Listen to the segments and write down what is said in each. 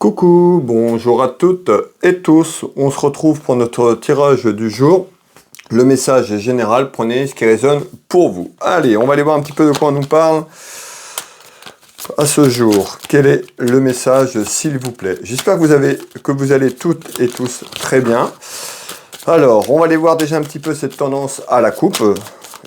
Coucou, bonjour à toutes et tous, on se retrouve pour notre tirage du jour. Le message est général, prenez ce qui résonne pour vous. Allez, on va aller voir un petit peu de quoi on nous parle à ce jour. Quel est le message, s'il vous plaît? J'espère que vous allez toutes et tous très bien. Alors, on va aller voir déjà un petit peu cette tendance à la coupe.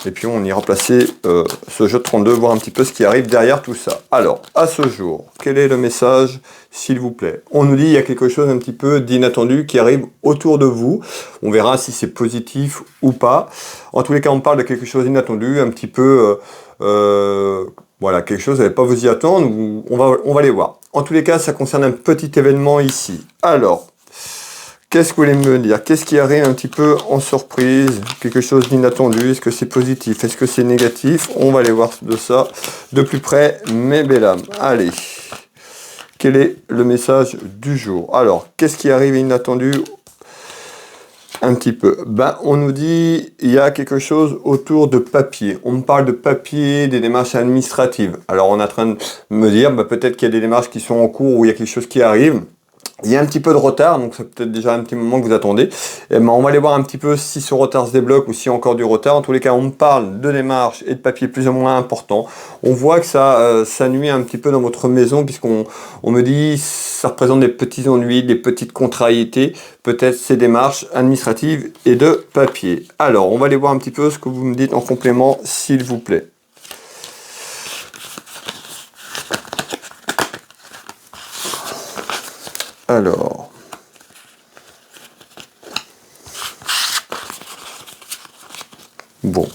Et puis on ira placer ce jeu de 32, voir un petit peu ce qui arrive derrière tout ça. Alors, à ce jour, quel est le message, s'il vous plaît? On nous dit qu'il y a quelque chose un petit peu d'inattendu qui arrive autour de vous. On verra si c'est positif ou pas. En tous les cas, on parle de quelque chose d'inattendu, un petit peu... voilà, quelque chose, vous n'allez pas vous y attendre. On va aller voir. En tous les cas, ça concerne un petit événement ici. Alors... qu'est-ce que vous voulez me dire? Qu'est-ce qui arrive un petit peu en surprise? Quelque chose d'inattendu? Est-ce que c'est positif? Est-ce que c'est négatif? On va aller voir de ça de plus près, mes belles âmes. Allez, quel est le message du jour? Alors, qu'est-ce qui arrive inattendu? Un petit peu. On nous dit il y a quelque chose autour de papier. On me parle de papier, des démarches administratives. Alors, on est en train de me dire peut-être qu'il y a des démarches qui sont en cours ou il y a quelque chose qui arrive. Il y a un petit peu de retard, donc c'est peut-être déjà un petit moment que vous attendez. On va aller voir un petit peu si ce retard se débloque ou s'il y a encore du retard. En tous les cas, on me parle de démarches et de papier plus ou moins importants. On voit que ça nuit un petit peu dans votre maison puisqu'on me dit ça représente des petits ennuis, des petites contrariétés, peut-être ces démarches administratives et de papier. Alors, on va aller voir un petit peu ce que vous me dites en complément, s'il vous plaît. Alors, bon,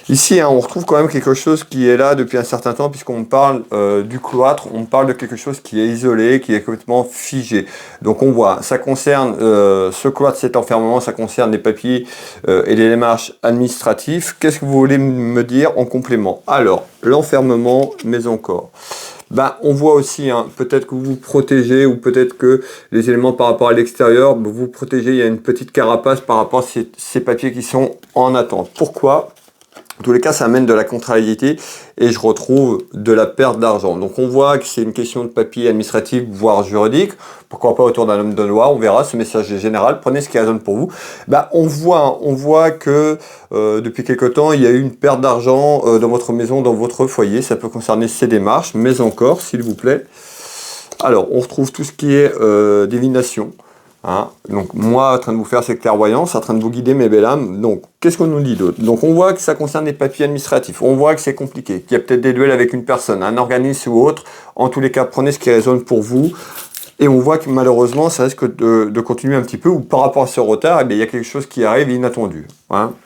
ici on retrouve quand même quelque chose qui est là depuis un certain temps puisqu'on parle du cloître, on parle de quelque chose qui est isolé, qui est complètement figé. Donc on voit, ça concerne ce cloître, cet enfermement, ça concerne les papiers et les démarches administratives. Qu'est-ce que vous voulez me dire en complément? Alors, l'enfermement, mais encore. On voit aussi, peut-être que vous vous protégez ou peut-être que les éléments par rapport à l'extérieur, vous vous protégez, il y a une petite carapace par rapport à ces papiers qui sont en attente. Pourquoi? En tous les cas, ça amène de la contrariété et je retrouve de la perte d'argent. Donc on voit que c'est une question de papier administratif, voire juridique. Pourquoi pas autour d'un homme de loi, on verra, ce message est général, prenez ce qui résonne pour vous. On voit que depuis quelque temps, il y a eu une perte d'argent dans votre maison, dans votre foyer. Ça peut concerner ces démarches, mais encore, s'il vous plaît. Alors, on retrouve tout ce qui est divination. Donc moi en train de vous faire cette clairvoyance, en train de vous guider mes belles âmes. Donc qu'est-ce qu'on nous dit d'autre? Donc on voit que ça concerne les papiers administratifs, on voit que c'est compliqué, qu'il y a peut-être des duels avec une personne, un organisme ou autre. En tous les cas, prenez ce qui résonne pour vous. Et on voit que malheureusement, ça risque de continuer un petit peu, ou par rapport à ce retard, il y a quelque chose qui arrive inattendu.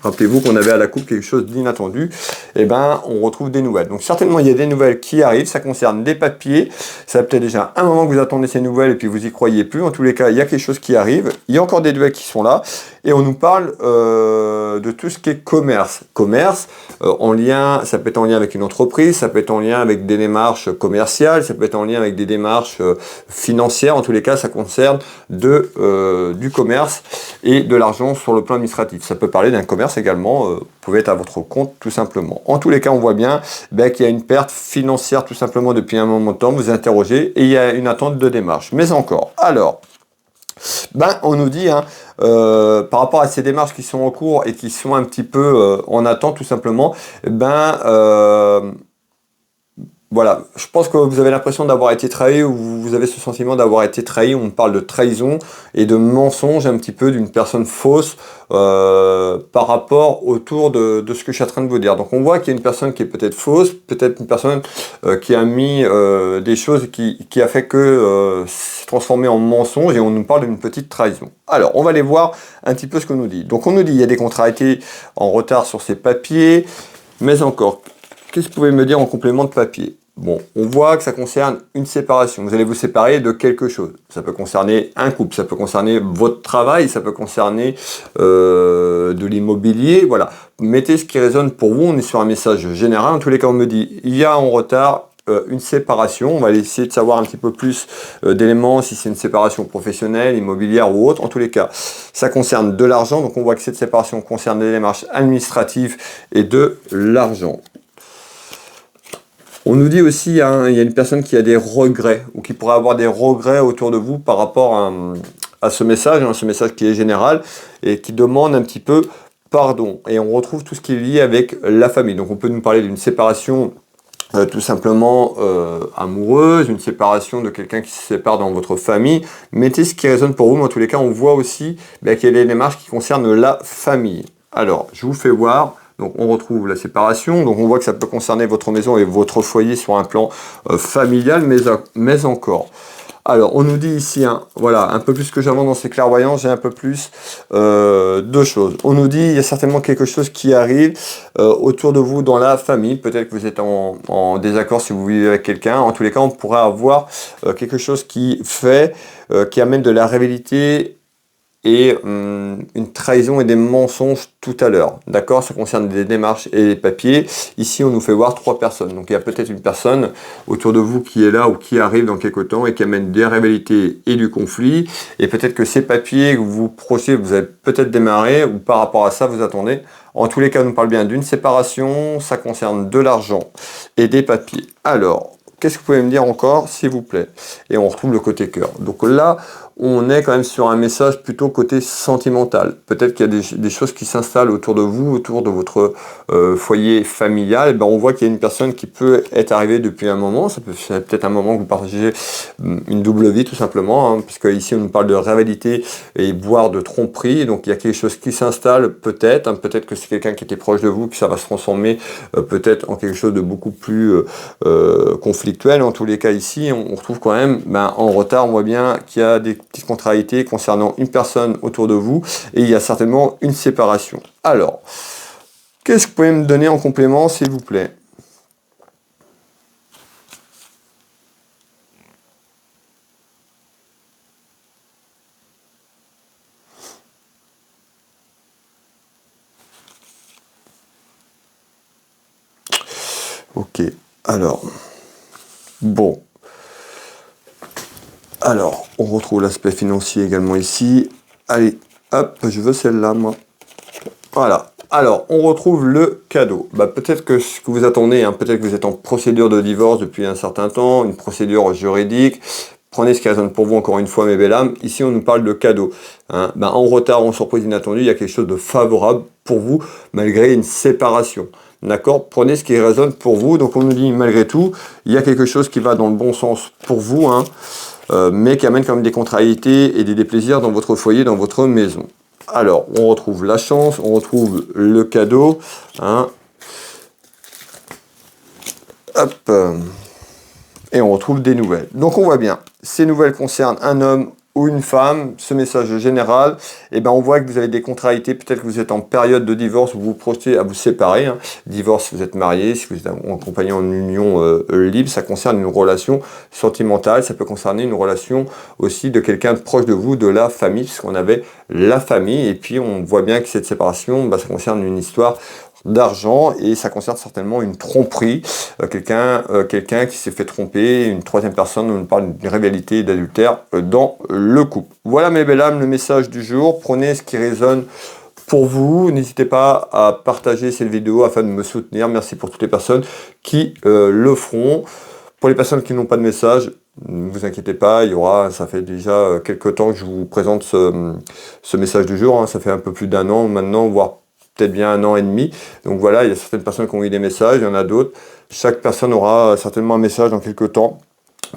Rappelez-vous qu'on avait à la coupe quelque chose d'inattendu, on retrouve des nouvelles. Donc certainement, il y a des nouvelles qui arrivent, ça concerne des papiers, ça fait peut-être déjà un moment que vous attendez ces nouvelles et puis vous y croyez plus. En tous les cas, il y a quelque chose qui arrive, il y a encore des nouvelles qui sont là, et on nous parle de tout ce qui est commerce. Commerce, en lien, ça peut être en lien avec une entreprise, ça peut être en lien avec des démarches commerciales, ça peut être en lien avec des démarches financières. En tous les cas, ça concerne du commerce et de l'argent sur le plan administratif. Ça peut parler d'un commerce également, vous pouvez être à votre compte tout simplement. En tous les cas, on voit bien qu'il y a une perte financière tout simplement depuis un moment de temps, vous interrogez et il y a une attente de démarche. Mais encore, alors, on nous dit, par rapport à ces démarches qui sont en cours et qui sont un petit peu en attente tout simplement, voilà, je pense que vous avez l'impression d'avoir été trahi ou vous avez ce sentiment d'avoir été trahi. On parle de trahison et de mensonge un petit peu d'une personne fausse par rapport autour de ce que je suis en train de vous dire. Donc on voit qu'il y a une personne qui est peut-être fausse, peut-être une personne qui a mis des choses qui a fait que c'est transformé en mensonge et on nous parle d'une petite trahison. Alors on va aller voir un petit peu ce qu'on nous dit. Donc on nous dit il y a des contrariétés en retard sur ces papiers, mais encore... qu'est-ce que vous pouvez me dire en complément de papier? Bon, on voit que ça concerne une séparation. Vous allez vous séparer de quelque chose. Ça peut concerner un couple, ça peut concerner votre travail, ça peut concerner de l'immobilier. Voilà, mettez ce qui résonne pour vous. On est sur un message général. En tous les cas, on me dit, il y a en retard une séparation. On va essayer de savoir un petit peu plus d'éléments, si c'est une séparation professionnelle, immobilière ou autre. En tous les cas, ça concerne de l'argent. Donc on voit que cette séparation concerne des démarches administratives et de l'argent. On nous dit aussi, hein, il y a une personne qui a des regrets, ou qui pourrait avoir des regrets autour de vous par rapport à ce message, hein, ce message qui est général, et qui demande un petit peu pardon. Et on retrouve tout ce qui est lié avec la famille. Donc on peut nous parler d'une séparation tout simplement amoureuse, une séparation de quelqu'un qui se sépare dans votre famille. Mettez ce qui résonne pour vous, mais en tous les cas, on voit aussi qu'il y a des démarches qui concernent la famille. Alors, je vous fais voir. Donc on retrouve la séparation, donc on voit que ça peut concerner votre maison et votre foyer sur un plan familial, mais encore. Alors on nous dit ici, hein, voilà, un peu plus que j'avance dans ces clairvoyances, j'ai un peu plus de choses. On nous dit, il y a certainement quelque chose qui arrive autour de vous dans la famille, peut-être que vous êtes en désaccord si vous vivez avec quelqu'un, en tous les cas on pourrait avoir quelque chose qui fait, qui amène de la rivalité et une trahison et des mensonges tout à l'heure. D'accord? Ça concerne des démarches et des papiers. Ici, on nous fait voir 3 personnes. Donc, il y a peut-être une personne autour de vous qui est là ou qui arrive dans quelque temps et qui amène des rivalités et du conflit. Et peut-être que ces papiers que vous projetez, vous avez peut-être démarré ou par rapport à ça, vous attendez. En tous les cas, on nous parle bien d'une séparation. Ça concerne de l'argent et des papiers. Alors, qu'est-ce que vous pouvez me dire encore, s'il vous plaît? Et on retrouve le côté cœur. Donc là, on est quand même sur un message plutôt côté sentimental. Peut-être qu'il y a des choses qui s'installent autour de vous, autour de votre foyer familial. Et ben on voit qu'il y a une personne qui peut être arrivée depuis un moment. Ça peut être peut-être un moment que vous partagez une double vie tout simplement, hein, puisque ici on nous parle de rivalité et voire de tromperie. Donc il y a quelque chose qui s'installe peut-être. Hein, peut-être que c'est quelqu'un qui était proche de vous, que ça va se transformer peut-être en quelque chose de beaucoup plus conflictuel. En tous les cas ici, on retrouve quand même en retard. On voit bien qu'il y a des petites contrariétés concernant une personne autour de vous et il y a certainement une séparation. Alors, qu'est-ce que vous pouvez me donner en complément, s'il vous plaît? Ok, alors, bon. Alors, on retrouve l'aspect financier également ici. Allez, hop, je veux celle-là, moi. Voilà. Alors, on retrouve le cadeau. Peut-être que ce que vous attendez, hein, peut-être que vous êtes en procédure de divorce depuis un certain temps, une procédure juridique. Prenez ce qui résonne pour vous, encore une fois, mes belles âmes. Ici, on nous parle de cadeau. Hein. En retard, en surprise inattendue, il y a quelque chose de favorable pour vous, malgré une séparation. D'accord? Prenez ce qui résonne pour vous. Donc, on nous dit, malgré tout, il y a quelque chose qui va dans le bon sens pour vous, hein, mais qui amène quand même des contrariétés et des déplaisirs dans votre foyer, dans votre maison. Alors, on retrouve la chance, on retrouve le cadeau. Hein. Hop. Et on retrouve des nouvelles. Donc on voit bien, ces nouvelles concernent un homme ou une femme, ce message général, on voit que vous avez des contrariétés, peut-être que vous êtes en période de divorce, vous vous projetez à vous séparer, hein. Divorce si vous êtes marié, si vous êtes accompagné en union libre, ça concerne une relation sentimentale, ça peut concerner une relation aussi de quelqu'un de proche de vous, de la famille, puisqu'on avait la famille, et puis on voit bien que cette séparation, ça concerne une histoire d'argent et ça concerne certainement une tromperie, quelqu'un qui s'est fait tromper, une troisième personne, on parle d'une rivalité d'adultère dans le couple. Voilà mes belles âmes, le message du jour, prenez ce qui résonne pour vous, n'hésitez pas à partager cette vidéo afin de me soutenir, merci pour toutes les personnes qui le feront. Pour les personnes qui n'ont pas de message, ne vous inquiétez pas, il y aura, ça fait déjà quelques temps que je vous présente ce message du jour, hein, ça fait un peu plus d'1 an maintenant, voire peut-être bien 1 an et demi. Donc voilà, il y a certaines personnes qui ont eu des messages, il y en a d'autres. Chaque personne aura certainement un message dans quelques temps.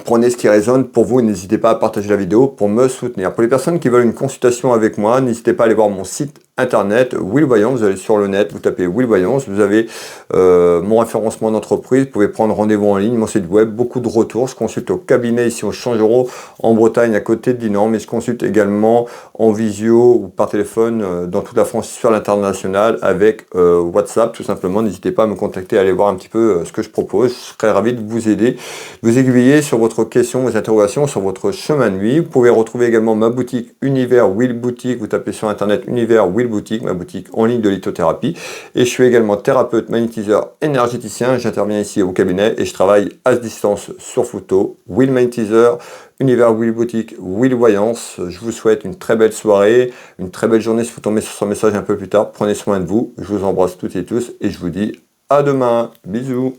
Prenez ce qui résonne pour vous et n'hésitez pas à partager la vidéo pour me soutenir. Pour les personnes qui veulent une consultation avec moi, n'hésitez pas à aller voir mon site internet Will Voyance. Vous allez sur le net, vous tapez Will Voyance, vous avez mon référencement d'entreprise, vous pouvez prendre rendez-vous en ligne, mon site web, beaucoup de retours. Je consulte au cabinet ici au Changereau en Bretagne à côté de Dinan, mais je consulte également en visio ou par téléphone dans toute la France sur l'international avec WhatsApp tout simplement. N'hésitez pas à me contacter, à aller voir un petit peu ce que je propose. Je serais ravi de vous aider, de vous aiguiller sur votre question, vos interrogations, sur votre chemin de vie. Vous pouvez retrouver également ma boutique Univers Will Boutique. Vous tapez sur internet Univers Will Boutique, ma boutique en ligne de lithothérapie. Et je suis également thérapeute, magnétiseur, énergéticien. J'interviens ici au cabinet et je travaille à distance sur photo. Will Magnétiseur, Univers Will Boutique, Will Voyance. Je vous souhaite une très belle soirée, une très belle journée si vous tombez sur ce message un peu plus tard. Prenez soin de vous. Je vous embrasse toutes et tous et je vous dis à demain. Bisous.